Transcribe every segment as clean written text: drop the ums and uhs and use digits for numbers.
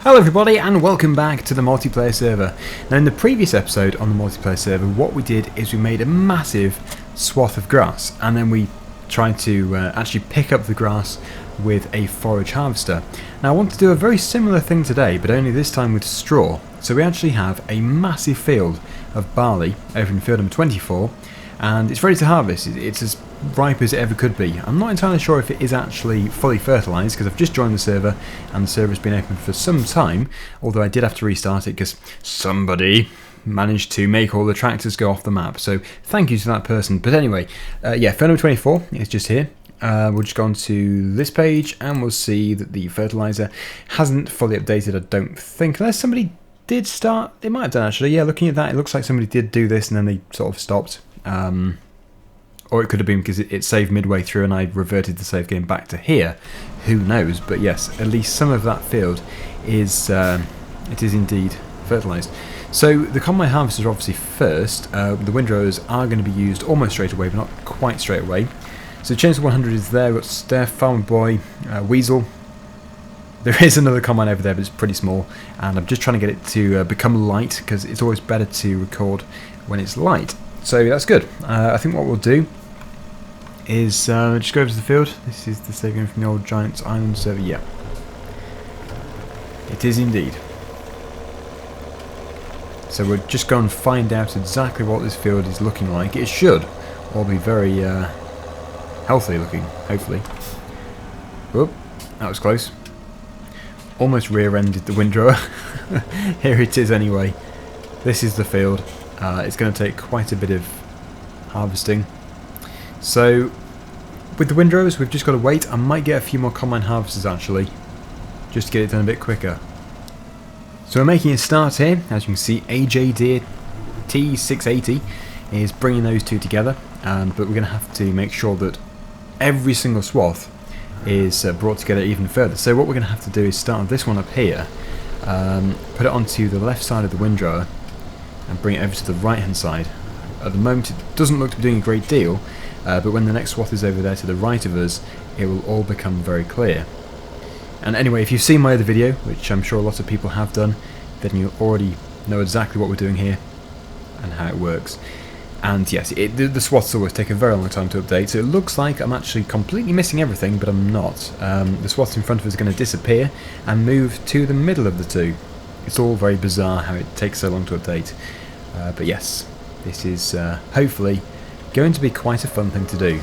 Hello everybody and welcome back to the multiplayer server. Now in the previous episode on the multiplayer server, what we did is we made a massive swath of grass and then we tried to actually pick up the grass with a forage harvester. Now I want to do a very similar thing today, but only this time with straw. So we actually have a massive field of barley over in field number 24 and it's ready to harvest. It's as ripe as it ever could be. I'm not entirely sure if it is actually fully fertilised because I've just joined the server and the server has been open for some time, although I did have to restart it because somebody managed to make all the tractors go off the map, so thank you to that person. But anyway, yeah, field number 24 is just here. We'll just go on to this page and we'll see that the fertiliser hasn't fully updated, I don't think, unless somebody did start. It might have done actually. Yeah, looking at that, it looks like somebody did do this and then they sort of stopped. Or it could have been because it saved midway through and I reverted the save game back to here. Who knows? But yes, at least some of that field is it is indeed fertilised. So the combine harvesters are obviously first. The windrows are going to be used almost straight away, but not quite straight away. So Chainsaw 100 is there. We've got Steph, Farmer Boy, Weasel. There is another combine over there, but it's pretty small. And I'm just trying to get it to become light because it's always better to record when it's light. So that's good. I think what we'll do is just go over to the field. This is the save game from the old Giants Island server. Yeah, it is indeed. So we'll just go and find out exactly what this field is looking like. It should all be very healthy looking, hopefully. Whoop, that was close. Almost rear-ended the windrower. Here it is anyway. This is the field. It's going to take quite a bit of harvesting. So with the windrows we've just got to wait. I might get a few more combine harvesters actually, just to get it done a bit quicker. So we're making a start here. As you can see, AJ Deer T680 is bringing those two together, but we're going to have to make sure that every single swath is brought together even further. So what we're going to have to do is start this one up here, put it onto the left side of the windrower and bring it over to the right hand side. At the moment it doesn't look to be doing a great deal, but when the next swath is over there to the right of us, it will all become very clear. And anyway, if you've seen my other video, which I'm sure a lot of people have done, then you already know exactly what we're doing here and how it works. And yes, the swaths always take a very long time to update, so it looks like I'm actually completely missing everything, but I'm not. The swaths in front of us are going to disappear and move to the middle of the two. It's all very bizarre how it takes so long to update. But yes, this is hopefully going to be quite a fun thing to do.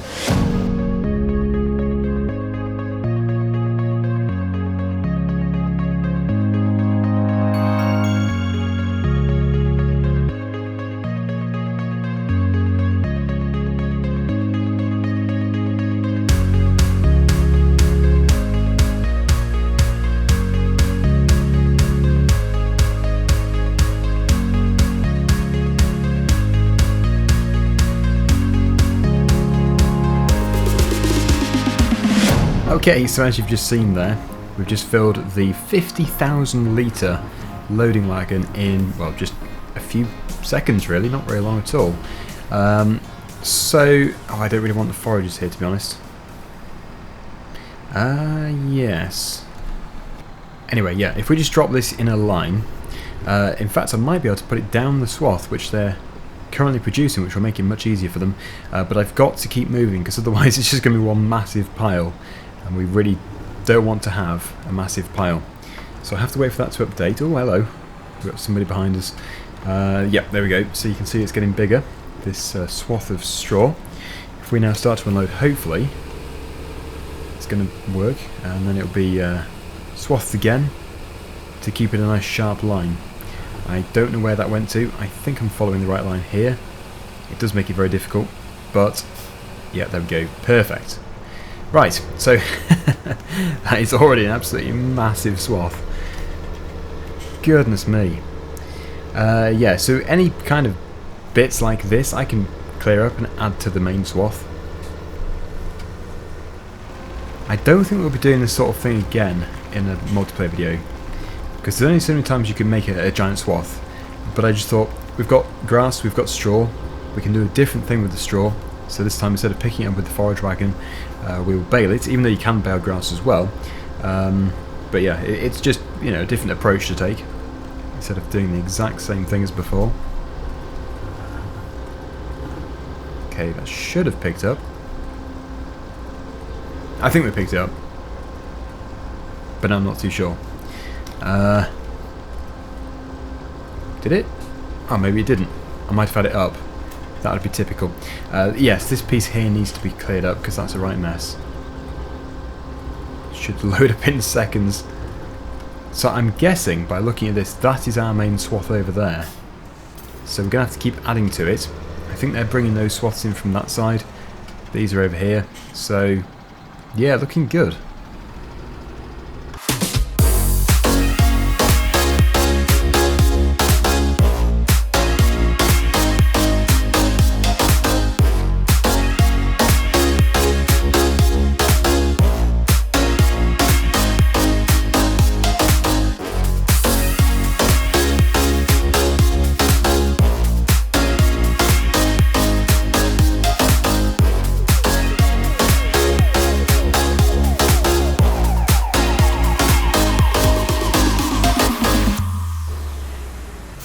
Okay, so as you've just seen there, we've just filled the 50,000 litre loading wagon in, well, just a few seconds really, not very long at all. I don't really want the foragers here, to be honest. Yes. Anyway, yeah, if we just drop this in a line, in fact I might be able to put it down the swath, which they're currently producing, which will make it much easier for them, but I've got to keep moving because otherwise it's just going to be one massive pile. And we really don't want to have a massive pile. So I have to wait for that to update. Oh, hello. We've got somebody behind us. Yep, there we go. So you can see it's getting bigger, this swath of straw. If we now start to unload, hopefully, it's going to work. And then it'll be swathed again to keep it a nice sharp line. I don't know where that went to. I think I'm following the right line here. It does make it very difficult. But, yeah, there we go. Perfect. Right, so that is already an absolutely massive swath. Goodness me. Yeah, so any kind of bits like this I can clear up and add to the main swath. I don't think we'll be doing this sort of thing again in a multiplayer video, because there's only so many times you can make a giant swath. But I just thought, we've got grass, we've got straw, we can do a different thing with the straw. So this time, instead of picking it up with the forage wagon, we will bale it, even though you can bale grass as well. But But yeah, it's just, you know, a different approach to take instead of doing the exact same thing as before. Okay, that should have picked up. I think we picked it up, but I'm not too sure. Did it? Oh, maybe it didn't. I might have had it up. That would be typical. Yes, this piece here needs to be cleared up because that's a right mess. Should load up in seconds. So I'm guessing, by looking at this, that is our main swath over there. So we're going to have to keep adding to it. I think they're bringing those swaths in from that side. These are over here. So, yeah, looking good.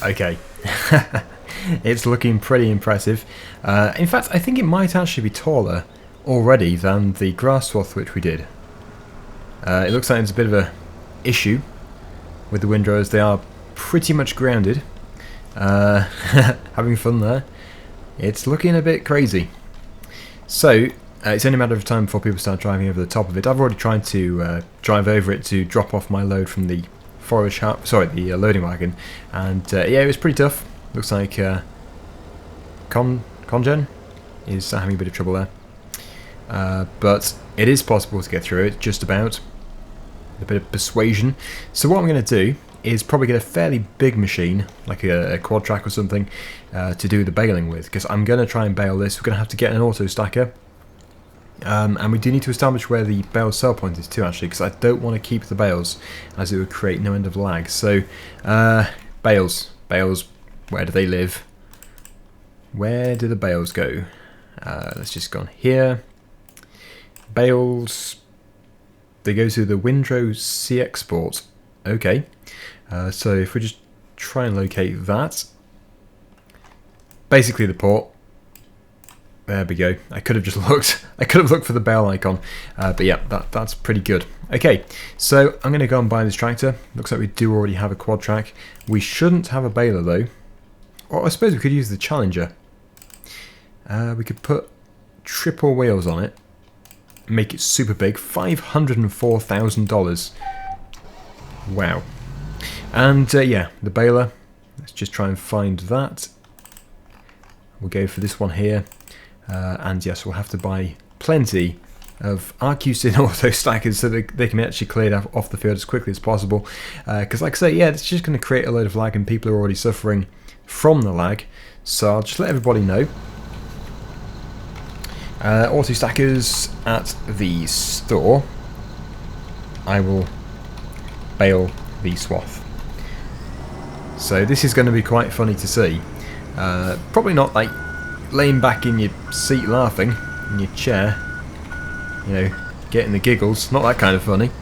Okay, it's looking pretty impressive. In fact, I think it might actually be taller already than the grass swath which we did. It looks like there's a bit of a issue with the windrows. They are pretty much grounded. Having fun there. It's looking a bit crazy. So, it's only a matter of time before people start driving over the top of it. I've already tried to drive over it to drop off my load from the the loading wagon, and yeah, it was pretty tough. Looks like Congen is having a bit of trouble there, but it is possible to get through it, just about. A bit of persuasion. So what I'm going to do is probably get a fairly big machine, like a quad track or something, to do the baling with, because I'm going to try and bale this. We're going to have to get an auto stacker. And we do need to establish where the bale sell point is too, actually, because I don't want to keep the bales, as it would create no end of lag. So, bales, where do they live? Where do the bales go? Let's just go on here. Bales, they go to the Windrow Sea Export. Okay, so if we just try and locate that, basically the port. There we go. I could have just looked. I could have looked for the bale icon, but yeah, that's pretty good. Okay, so I'm going to go and buy this tractor. Looks like we do already have a quad track. We shouldn't have a baler though. Or I suppose we could use the Challenger. We could put triple wheels on it, make it super big. $504,000. Wow. And yeah, the baler. Let's just try and find that. We'll go for this one here. And yes, we'll have to buy plenty of RQ-Sin auto stackers so that they can be actually cleared off the field as quickly as possible. Because like I say, yeah, it's just going to create a load of lag and people are already suffering from the lag. So I'll just let everybody know. Auto stackers at the store. I will bale the swath. So this is going to be quite funny to see. Probably not like laying back in your seat laughing in your chair, you know, getting the giggles. Not that kind of funny,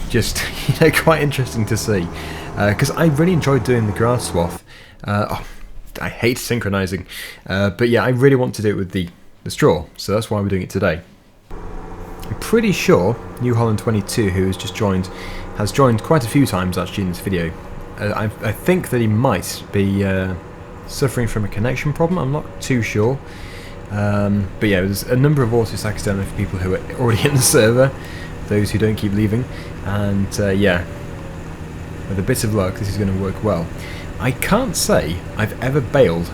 just, you know, quite interesting to see, because I really enjoyed doing the grass swath. Oh, I hate synchronizing, but yeah, I really want to do it with the straw, so that's why we're doing it today. I'm pretty sure New Holland 22, who has just joined, has joined quite a few times actually in this video. I think that he might be suffering from a connection problem. I'm not too sure, but yeah, there's a number of auto stackers down there for people who are already in the server, those who don't keep leaving, and yeah, with a bit of luck this is going to work well. I can't say I've ever baled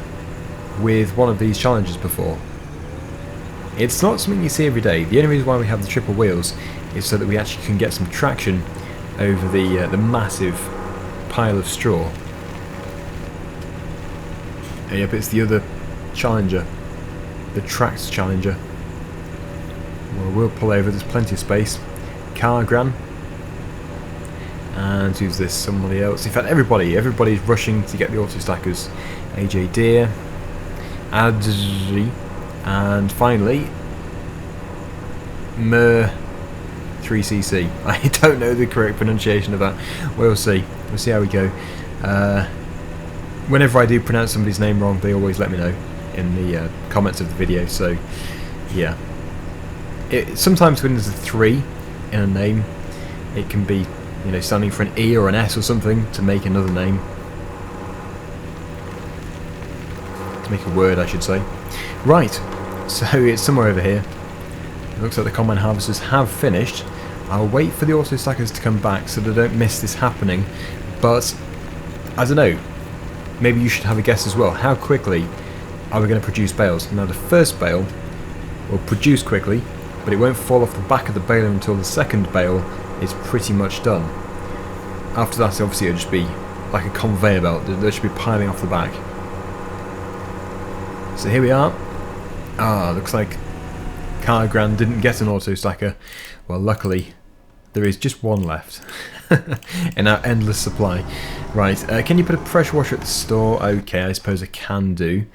with one of these challenges before. It's not something you see every day. The only reason why we have the triple wheels is so that we actually can get some traction over the massive pile of straw. Yep, it's the other Challenger, the tracked Challenger. Well, we'll pull over, there's plenty of space. Cargran. And who's this? Somebody else. In fact, everybody's rushing to get the auto stackers. AJ Deer, Adri, and finally Mer 33cc. I don't know the correct pronunciation of that. We'll see. We'll see how we go. Whenever I do pronounce somebody's name wrong, they always let me know in the comments of the video. So, yeah. Sometimes when there's a 3 in a name, it can be, you know, standing for an E or an S or something to make another name. To make a word, I should say. Right. So it's somewhere over here. It looks like the combine harvesters have finished. I'll wait for the auto stackers to come back so they don't miss this happening. But I don't know. Maybe you should have a guess as well. How quickly are we going to produce bales? Now the first bale will produce quickly, but it won't fall off the back of the baler until the second bale is pretty much done. After that, obviously, it'll just be like a conveyor belt. They should be piling off the back. So here we are. Looks like Cargran didn't get an auto stacker. Well, luckily, there is just one left in our endless supply. Right, can you put a pressure washer at the store? Okay, I suppose I can do.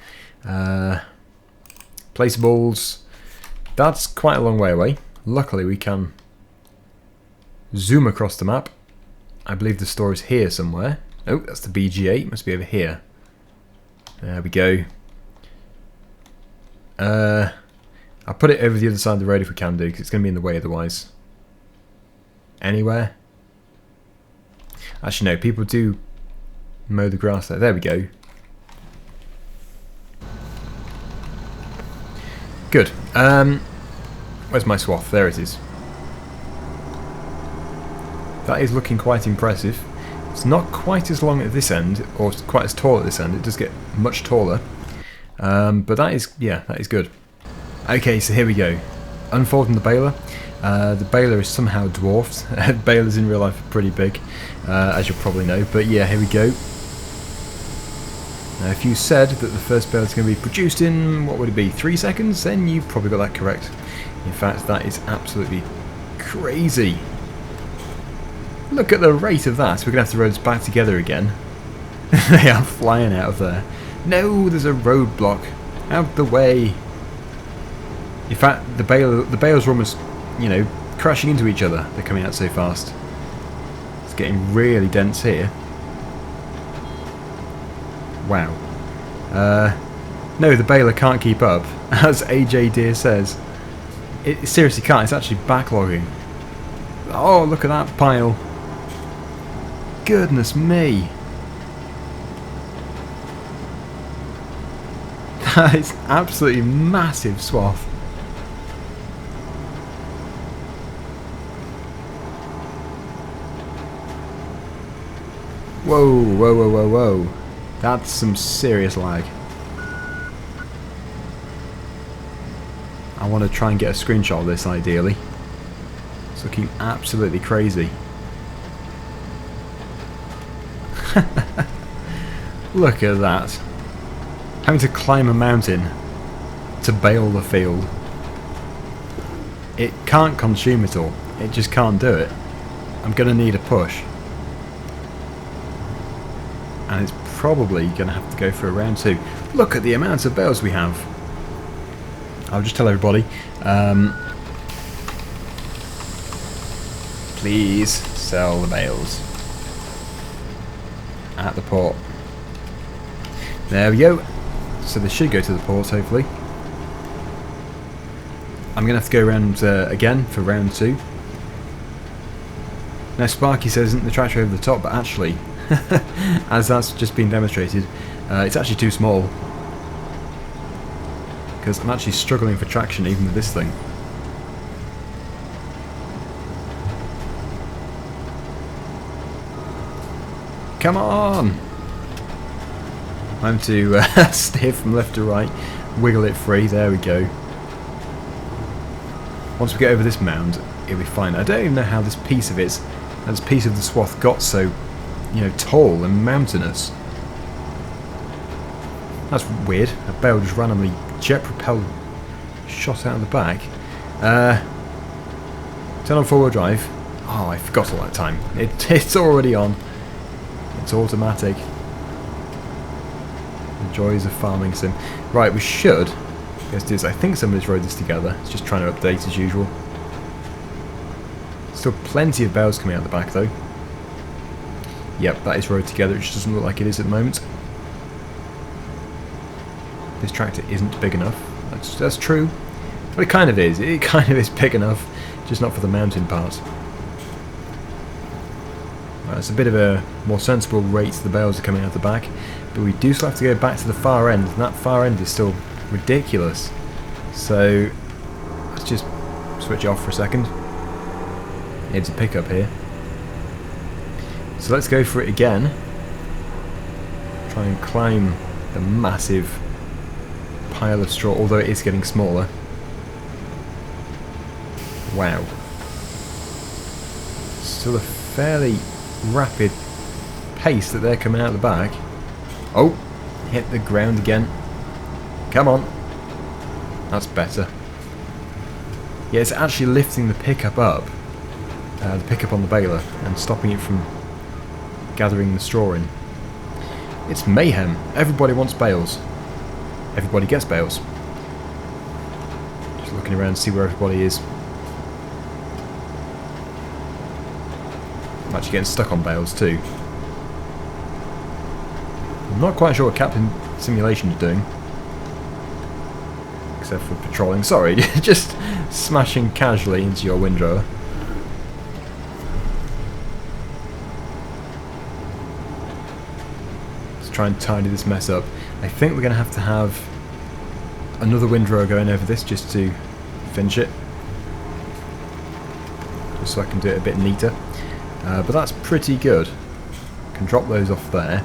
Placeables. That's quite a long way away. Luckily, we can zoom across the map. I believe the store is here somewhere. Oh, that's the BG8. Must be over here. There we go. I'll put it over the other side of the road if we can do, because it's going to be in the way otherwise. Anywhere? Actually, no. People do mow the grass there. There we go. Good. Where's my swath? There it is. That is looking quite impressive. It's not quite as long at this end, or quite as tall at this end. It does get much taller. But that is, yeah, that is good. Okay, so here we go. Unfolding the baler. The baler is somehow dwarfed. Balers in real life are pretty big, as you'll probably know. But yeah, here we go. Now, if you said that the first baler is going to be produced in, what would it be, 3 seconds, then you've probably got that correct. In fact, that is absolutely crazy. Look at the rate of that. We're going to have to roll this back together again. They are flying out of there. No, there's a roadblock. Out the way. In fact, the bales are almost, you know, crashing into each other. They're coming out so fast. It's getting really dense here. Wow. No, the baler can't keep up, as AJ Deere says. It seriously can't. It's actually backlogging. Oh, look at that pile. Goodness me. That is absolutely massive swath. Whoa, whoa, whoa, whoa, whoa. That's some serious lag. I want to try and get a screenshot of this ideally. It's looking absolutely crazy. Look at that. Having to climb a mountain to bale the field. It can't consume it all. It just can't do it. I'm going to need a push. And it's probably going to have to go for a round 2. Look at the amount of bales we have. I'll just tell everybody. Please sell the bales. At the port. There we go. So they should go to the port, hopefully. I'm going to have to go around again for round 2. Now Sparky says isn't the tractor over the top, but actually, as that's just been demonstrated, it's actually too small. Because I'm actually struggling for traction even with this thing. Come on! Time to steer from left to right, wiggle it free, there we go. Once we get over this mound, it'll be fine. I don't even know how this piece of the swath got so, you know, tall and mountainous. That's weird. A bale just randomly jet propelled shot out of the back. Turn on 4-wheel drive. Oh, I forgot all that time. It's already on. It's automatic. The joys of farming sim. Right, we should. Let's do this. I think somebody's rode this together. It's just trying to update as usual. Still plenty of bales coming out the back though. Yep, that is rowed together. It just doesn't look like it is at the moment. This tractor isn't big enough. That's true. But it kind of is. It kind of is big enough. Just not for the mountain part. Right, it's a bit of a more sensible rate the bales are coming out the back. But we do still have to go back to the far end. And that far end is still ridiculous. So let's just switch off for a second. It's a pickup here. So let's go for it again. Try and climb the massive pile of straw, although it is getting smaller. Wow. Still a fairly rapid pace that they're coming out the back. Oh, hit the ground again. Come on. That's better. Yeah, it's actually lifting the pickup up. The pickup on the baler and stopping it from gathering the straw in. It's mayhem. Everybody wants bales. Everybody gets bales. Just looking around to see where everybody is. I'm actually getting stuck on bales too. I'm not quite sure what Captain Simulation is doing. Except for patrolling. Sorry, just smashing casually into your windrower. Let's try and tidy this mess up. I think we're going to have another windrower going over this just to finish it. Just so I can do it a bit neater. But that's pretty good. Can drop those off there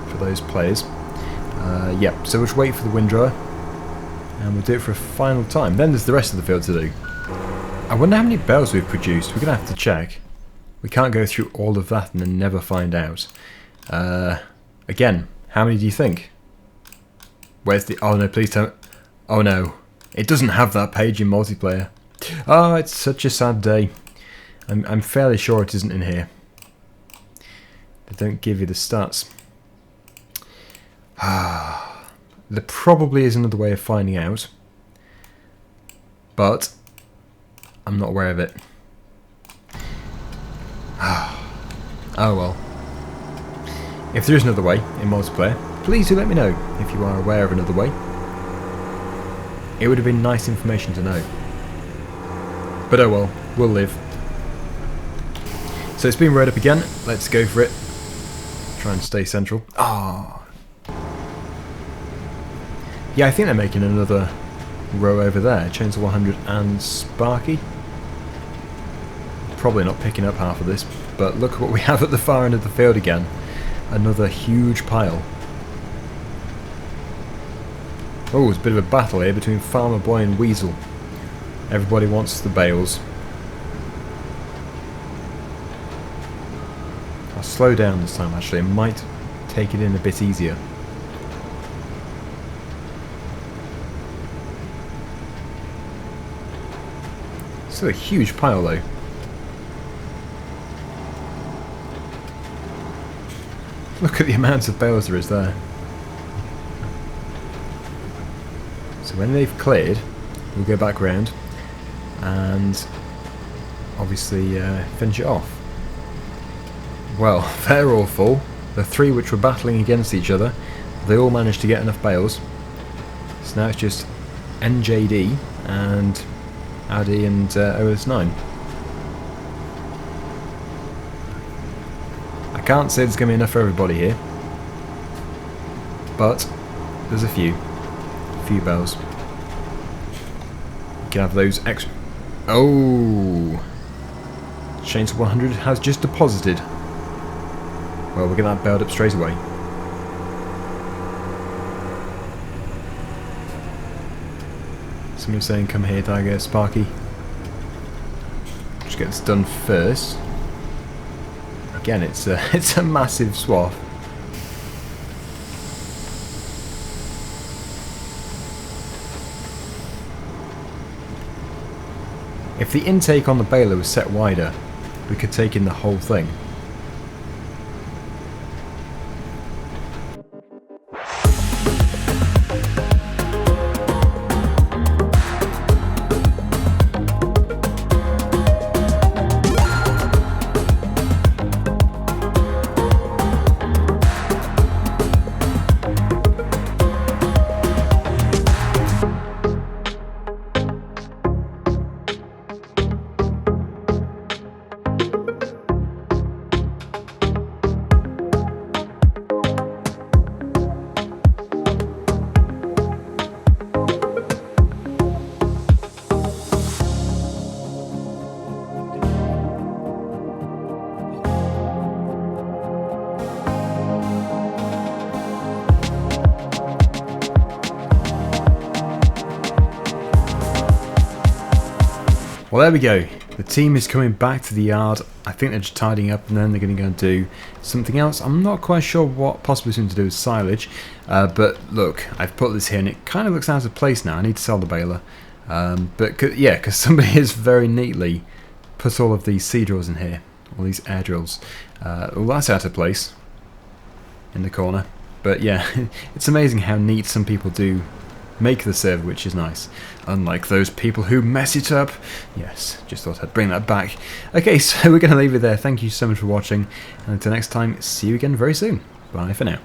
for those players. Yep, so we'll just wait for the windrower and we'll do it for a final time. Then there's the rest of the field to do. I wonder how many bales we've produced. We're going to have to check. We can't go through all of that and then never find out. Again, how many do you think? Where's the... Oh no, please don't... Oh no. It doesn't have that page in multiplayer. Oh, it's such a sad day. I'm fairly sure it isn't in here. They don't give you the stats. There probably is another way of finding out. But I'm not aware of it. Oh well. If there is another way in multiplayer, please do let me know if you are aware of another way. It would have been nice information to know. But oh well, we'll live. So it's been rowed up again. Let's go for it. Try and stay central. Ah. Yeah, I think they're making another row over there. Chainsaw 100 and Sparky. Probably not picking up half of this, but look what we have at the far end of the field again. Another huge pile. Oh, it's a bit of a battle here between Farmer Boy and Weasel. Everybody wants the bales. I'll slow down this time actually. I might take it in a bit easier. Still a huge pile though. Look at the amount of bales there is there. So when they've cleared, we'll go back round and obviously finish it off. Well, they're all full. The three which were battling against each other, they all managed to get enough bales. So now it's just NJD and Addy and OS9. I can't say there's going to be enough for everybody here, but there's a few bales. You can have those extra. Oh, Chainsaw 100 has just deposited. Well, we'll get that bailed up straight away. Somebody's saying, "Come here, Tiger, Sparky." Just get this done first. Again, it's a massive swath. If the intake on the baler was set wider, we could take in the whole thing. Well, there we go. The team is coming back to the yard. I think they're just tidying up and then they're going to go and do something else. I'm not quite sure what, possibly something to do with silage. But look, I've put this here and it kind of looks out of place now. I need to sell the baler. Yeah, because somebody has very neatly put all of these sea drills in here. All these air drills. Well, that's out of place in the corner. But yeah, it's amazing how neat some people do make the server, which is nice. Unlike those people who mess it up. Yes, just thought I'd bring that back. Okay, so we're going to leave it there. Thank you so much for watching. And until next time, see you again very soon. Bye for now.